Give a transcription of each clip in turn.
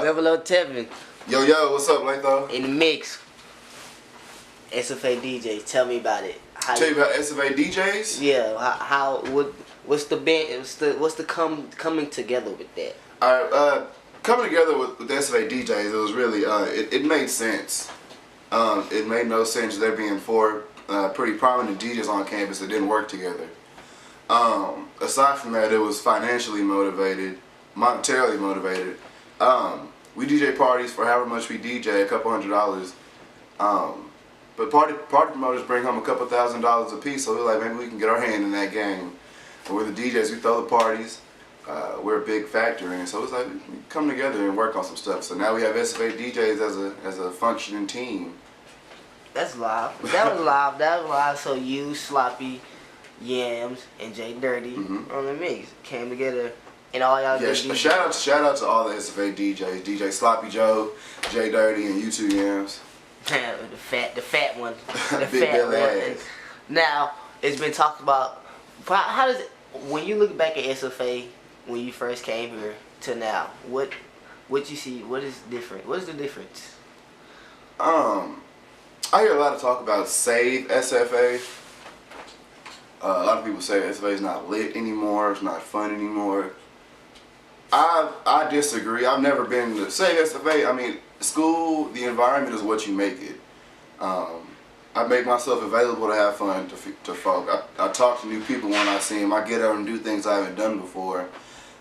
DoubleOh Tevin. Yo, what's up, Latho? In the mix. SFA DJs, tell me about it. Tell you about SFA DJs? Yeah, what's the band? What's the coming together with that? Alright, coming together with the SFA DJs, it was really it made sense. It made no sense there being four pretty prominent DJs on campus that didn't work together. Aside from that, it was financially motivated, monetarily motivated. We DJ parties for however much we DJ, a couple $100. But party promoters bring home a couple $1,000s a piece, so we're like, maybe we can get our hand in that game. And we're the DJs, we throw the parties, we're a big factor in it. So it's like, we come together and work on some stuff. So now we have SFA DJs as a functioning team. That's live. That was live. That was live. So you, Sloppy, Yams, and J Dirty on the mix came together, and all y'all. Yeah, shout out to all the SFA DJs, DJ Sloppy Joe, J Dirty, and you two Yams. the fat one, the Big fat belly one. ass. Now it's been talked about. How does it, when you look back at SFA when you first came here to now? What you see? What is different? What is the difference? I hear a lot of talk about save SFA. A lot of people say SFA is not lit anymore, it's not fun anymore. I disagree. I've never been to save SFA. I mean, school, the environment is what you make it. I make myself available to have fun to folk. I talk to new people when I see them. I get out and do things I haven't done before.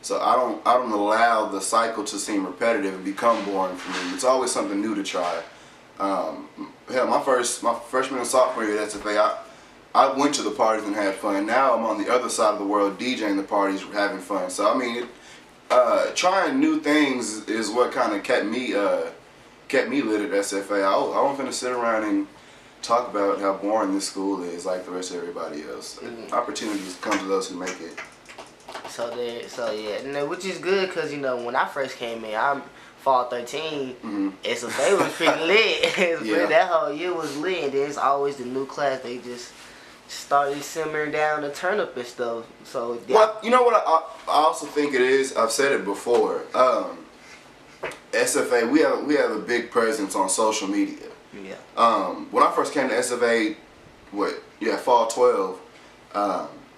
So I don't allow the cycle to seem repetitive and become boring for me. It's always something new to try. Hell, my freshman and sophomore year at SFA, I went to the parties and had fun. Now I'm on the other side of the world DJing the parties, having fun. So I mean, trying new things is what kind of kept me lit at SFA. I wasn't gonna sit around and talk about how boring this school is like the rest of everybody else. Opportunities come to those who make it. So yeah, which is good because when I first came in, I'm Fall 13. SFA was pretty lit. Yeah. That whole year was lit. And then it's always the new class. They just started simmering down the turn up and stuff. So yeah. Well, you know what I also think it is. I've said it before. SFA, we have a big presence on social media. Yeah. When I first came to SFA, Fall 12,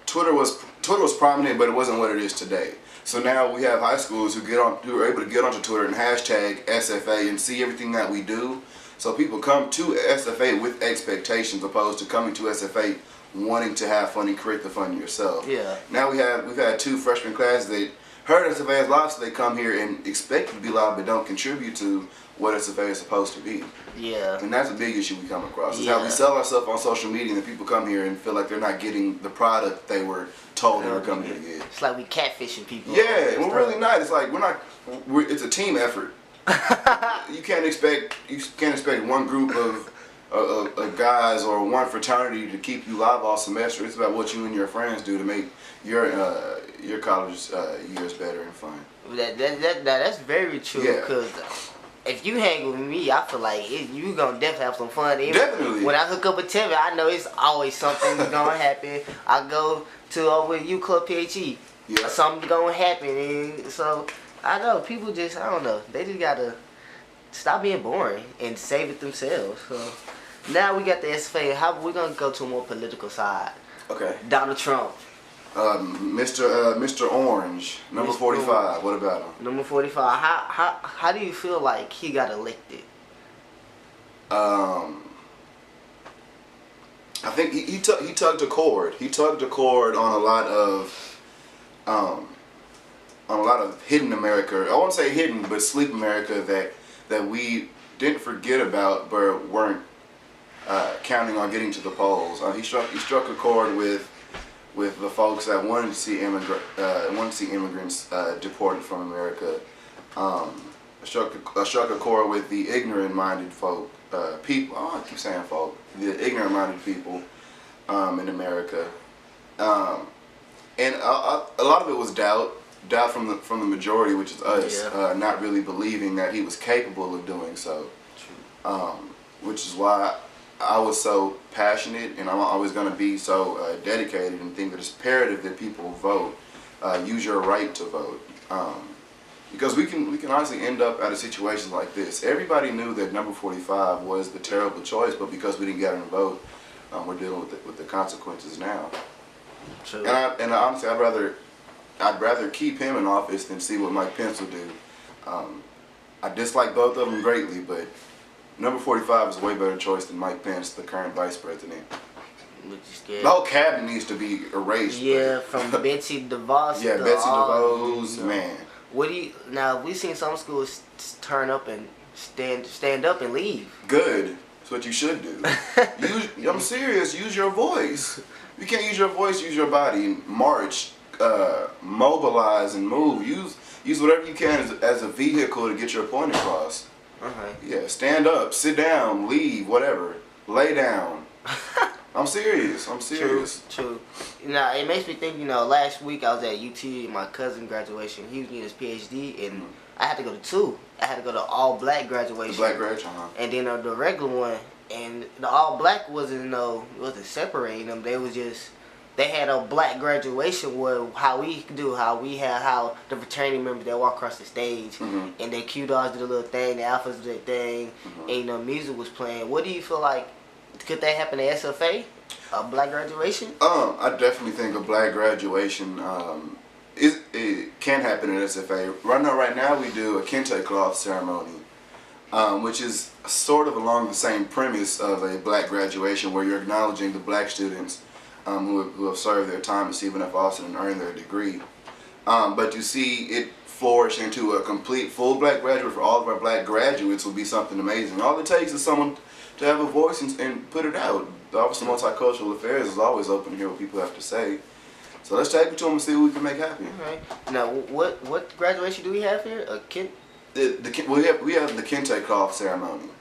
Twitter was prominent, but it wasn't what it is today. So now we have high schools who are able to get onto Twitter and hashtag SFA and see everything that we do. So people come to SFA with expectations, opposed to coming to SFA wanting to have fun and create the fun yourself. Yeah. Now we've had two freshman classes that heard SFA is live, so they come here and expect it to be live, but don't contribute to what SFA is supposed to be. Yeah. And that's a big issue we come across. Is how we sell ourselves on social media, and then people come here and feel like they're not getting the product they were told they were coming here to get. It's like we catfishing people. Yeah, and we're really not. It's like it's a team effort. You can't expect one group of guys or one fraternity to keep you live all semester. It's about what you and your friends do to make your college years better and fun. That's very true. Because if you hang with me, I feel like you gonna definitely have some fun. Definitely. When I hook up with Tevin, I know it's always something gonna happen. I go to with you Club PHE. Yeah. Something gonna happen, and so I know people just I don't know. They just gotta stop being boring and save it themselves. So now we got the SFA. How we gonna go to a more political side? Okay. Donald Trump. Mr. Orange, number 45. What about him? Number 45. How do you feel like he got elected? I think he tugged a cord. He tugged a cord on a lot of hidden America. I won't say hidden, but sleep America that we didn't forget about, but weren't counting on getting to the polls. He struck a chord with the folks that wanted to see immigrants deported from America. Struck a chord with the ignorant-minded people. Oh, I keep saying folk. The ignorant-minded people in America, and a lot of it was doubt from the majority, which is us, not really believing that he was capable of doing so. Which is why I was so passionate, and I'm always going to be so dedicated and think that it's imperative that people vote. Use your right to vote. Because we can honestly end up at a situation like this. Everybody knew that number 45 was the terrible choice, but because we didn't get a vote, we're dealing with the consequences now. True. And honestly, I'd rather keep him in office than see what Mike Pence will do. I dislike both of them greatly, but number 45 is a way better choice than Mike Pence, the current vice president. The whole cabinet needs to be erased. Yeah, from Betsy DeVos. Yeah, Betsy DeVos, man. What do you now? We've seen some schools turn up and stand up and leave. Good. That's what you should do. I'm serious. Use your voice. If you can't use your voice, use your body. March, mobilize, and move. Use whatever you can as a vehicle to get your point across. Yeah, stand up, sit down, leave, whatever. Lay down. I'm serious. True. Now, it makes me think, last week I was at UT, my cousin's graduation. He was getting his PhD, and I had to go to two. I had to go to all-black graduation. The black graduation, And then the regular one. And the all-black wasn't separating them. They had a black graduation where how the fraternity members that walk across the stage, and they Q-Dogs did a little thing, the Alphas did their thing, and music was playing. What do you feel like? Could that happen at SFA? A black graduation? I definitely think a black graduation it can happen at SFA. Right now we do a kente cloth ceremony, which is sort of along the same premise of a black graduation, where you're acknowledging the black students who have served their time at Stephen F. Austin and earned their degree. But to see it flourish into a complete full black graduate for all of our black graduates will be something amazing. All it takes is someone to have a voice and put it out. The Office of Multicultural Affairs is always open to hear what people have to say. So let's take it to them and see what we can make happen. All right. Now, what graduation do we have here? We have the kente cloth ceremony.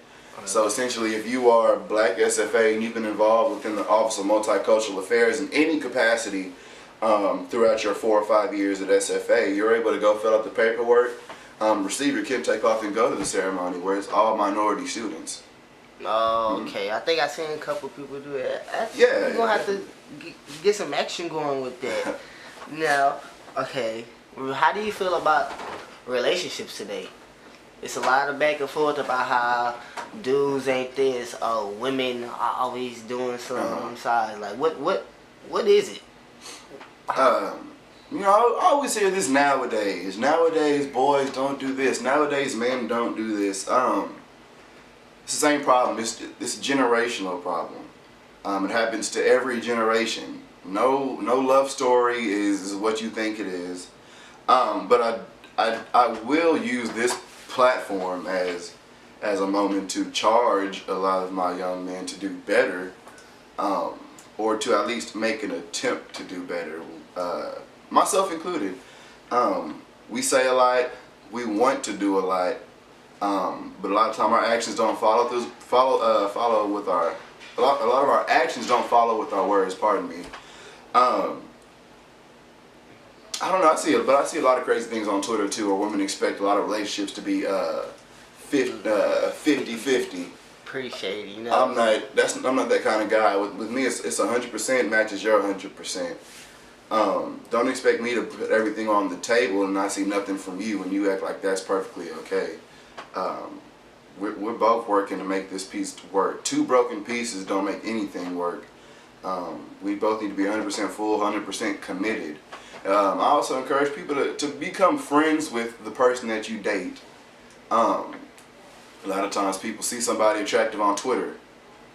So essentially, if you are black SFA and you've been involved within the Office of Multicultural Affairs in any capacity throughout your 4 or 5 years at SFA, you're able to go fill out the paperwork, receive your kente cloth, and go to the ceremony where it's all minority students. Oh, okay. I think I've seen a couple people do that. Yeah. We're going to have to get some action going with that. Now, okay, how do you feel about relationships today? It's a lot of back and forth about how dudes ain't this, women are always doing something on the side. Like, what is it? I always hear this nowadays. Nowadays, boys don't do this. Nowadays, men don't do this. It's the same problem. It's a generational problem. It happens to every generation. No love story is what you think it is. But I will use this platform as a moment to charge a lot of my young men to do better, or to at least make an attempt to do better, myself included. We say a lot, we want to do a lot, but a lot of time our actions don't follow with our. A lot of our actions don't follow with our words. Pardon me. I don't know. I see a lot of crazy things on Twitter too, where women expect a lot of relationships to be 50-50. Pretty shady, you know. I'm not that kind of guy. With me, it's 100% matches your 100%. Don't expect me to put everything on the table and not see nothing from you, and you act like that's perfectly okay. We're both working to make this piece work. Two broken pieces don't make anything work. We both need to be 100% full, 100% committed. I also encourage people to become friends with the person that you date. A lot of times people see somebody attractive on Twitter,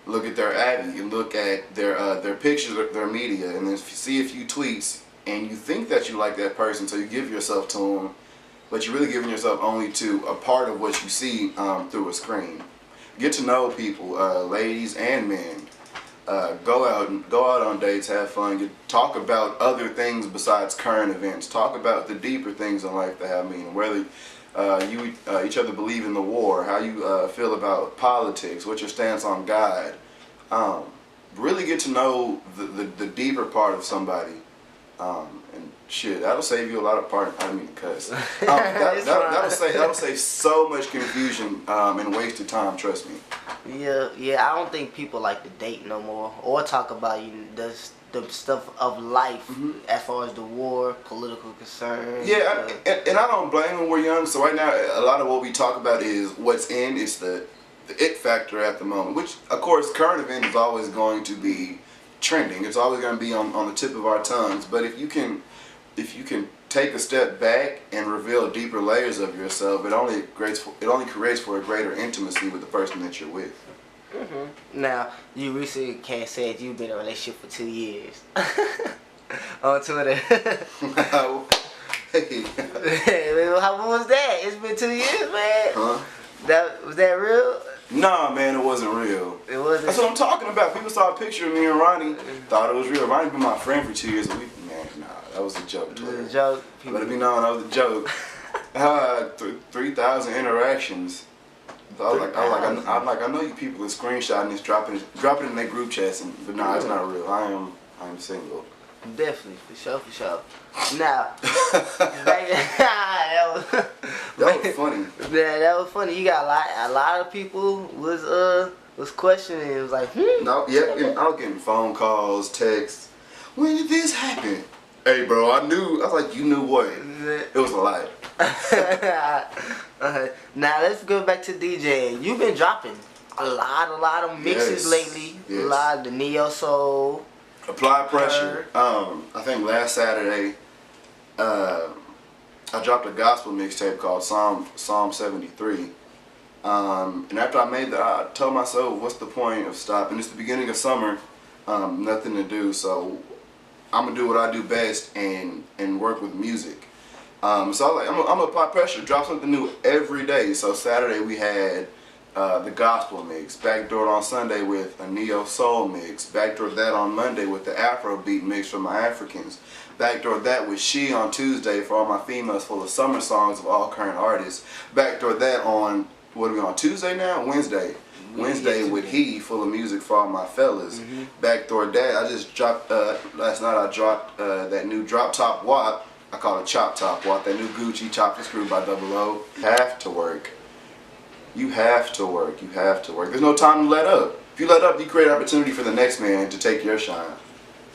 look at their Abby, and look at their pictures, their media, and then see a few tweets, and you think that you like that person, so you give yourself to them, but you're really giving yourself only to a part of what you see through a screen. Get to know people, ladies and men. Go out on dates, have fun, talk about other things besides current events. Talk about the deeper things in life that have meaning. Whether you each other believe in the war, how you feel about politics, what's your stance on God. Really get to know the deeper part of somebody. And shit, that'll save you a lot of I didn't mean to cuss. That'll save so much confusion and wasted time. Trust me. Yeah. I don't think people like to date no more or talk about the stuff of life as far as the war, political concerns. Yeah, and I don't blame them. We're young, so right now a lot of what we talk about is what's in. It's the it factor at the moment, which of course current event is always going to be trending. It's always going to be on the tip of our tongues. But if you can take a step back and reveal deeper layers of yourself, it only creates for a greater intimacy with the person that you're with. Now, you recently can't say that you've been in a relationship for 2 years. On Twitter. Hey. How was that? It's been 2 years, man. Huh? Was that real? Nah, man, it wasn't real. It wasn't. That's what I'm talking about. People saw a picture of me and Ronnie, thought it was real. Ronnie been my friend for 2 years. Man, nah, that was a joke. It was a joke. Let it be known, that was a joke. 3,000 interactions. I know you people are screenshotting this, dropping it in their group chats, but nah, it's not real. I'm single. Definitely, for sure. Now, that was funny. Yeah, that was funny. You got a lot of people was questioning. It was like, No, yeah, I was getting phone calls, texts. When did this happen? Hey, bro, I was like, you knew what? It was a lie. Now let's go back to DJing. You've been dropping a lot of mixes lately. Yes. A lot of the neo soul. Apply Pressure. I think last Saturday, I dropped a gospel mixtape called Psalm 73. And after I made that, I told myself, what's the point of stopping? It's the beginning of summer, nothing to do, so I'm gonna do what I do best and work with music. So I was like, I'm gonna apply pressure, drop something new every day. So Saturday we had the gospel mix, backdoored on Sunday with a neo soul mix, backdoored that on Monday with the Afrobeat mix from my Africans, backdoored that with She on Tuesday for all my females, full of summer songs of all current artists, backdoored that on, what are we on, Tuesday now? Wednesday with He, full of music for all my fellas. Backdoored that, I just dropped, last night I dropped that new Drop Top WAP, I call it Chop Top WAP, that new Gucci Chopped and Screwed by DoubleOh. Have to work. You have to work. You have to work. There's no time to let up. If you let up, you create opportunity for the next man to take your shine.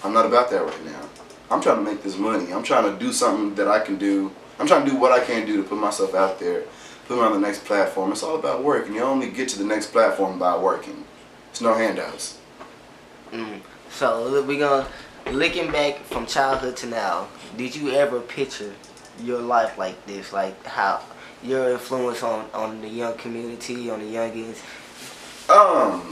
I'm not about that right now. I'm trying to make this money. I'm trying to do something that I can do. I'm trying to do what I can do to put myself out there, put me on the next platform. It's all about work, and you only get to the next platform by working. It's no handouts. So we're gonna, looking back from childhood to now, did you ever picture your life like this? Like how your influence on the young community, on the youngins?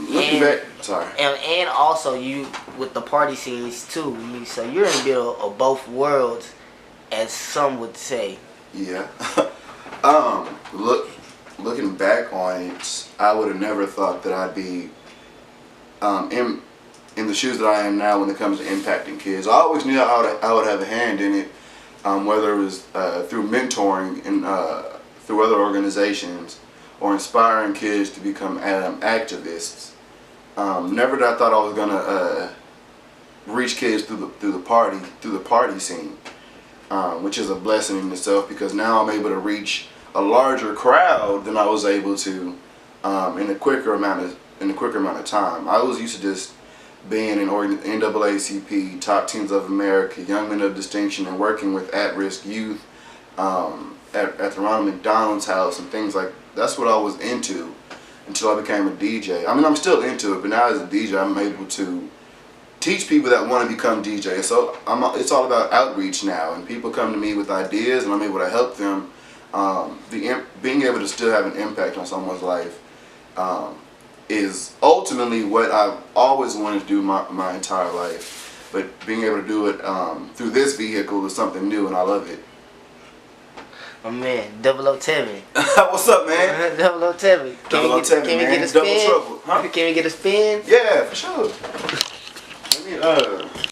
Looking back, sorry. And also you with the party scenes too. So you're in the middle of both worlds, as some would say. Yeah. Looking back on it, I would have never thought that I'd be in the shoes that I am now when it comes to impacting kids. I always knew I would have a hand in it, whether it was through mentoring and through other organizations or inspiring kids to become activists. Never that I thought I was gonna reach kids through the party scene, which is a blessing in itself, because now I'm able to reach a larger crowd than I was able to in a quicker amount of time. I was used to just being in NAACP, Top Teams of America, Young Men of Distinction, and working with at-risk youth at the Ronald McDonald's house and things like that. That's what I was into until I became a DJ. I mean, I'm still into it, but now as a DJ, I'm able to teach people that want to become DJs. So it's all about outreach now, and people come to me with ideas, and I'm able to help them. Being able to still have an impact on someone's life is ultimately what I've always wanted to do my entire life. But being able to do it through this vehicle is something new, and I love it. My man, DoubleOh Tevin. What's up, man? DoubleOh Tevin. DoubleOh Tevin, man. Get a spin? Double trouble, huh? Can we get a spin? Yeah, for sure. Let me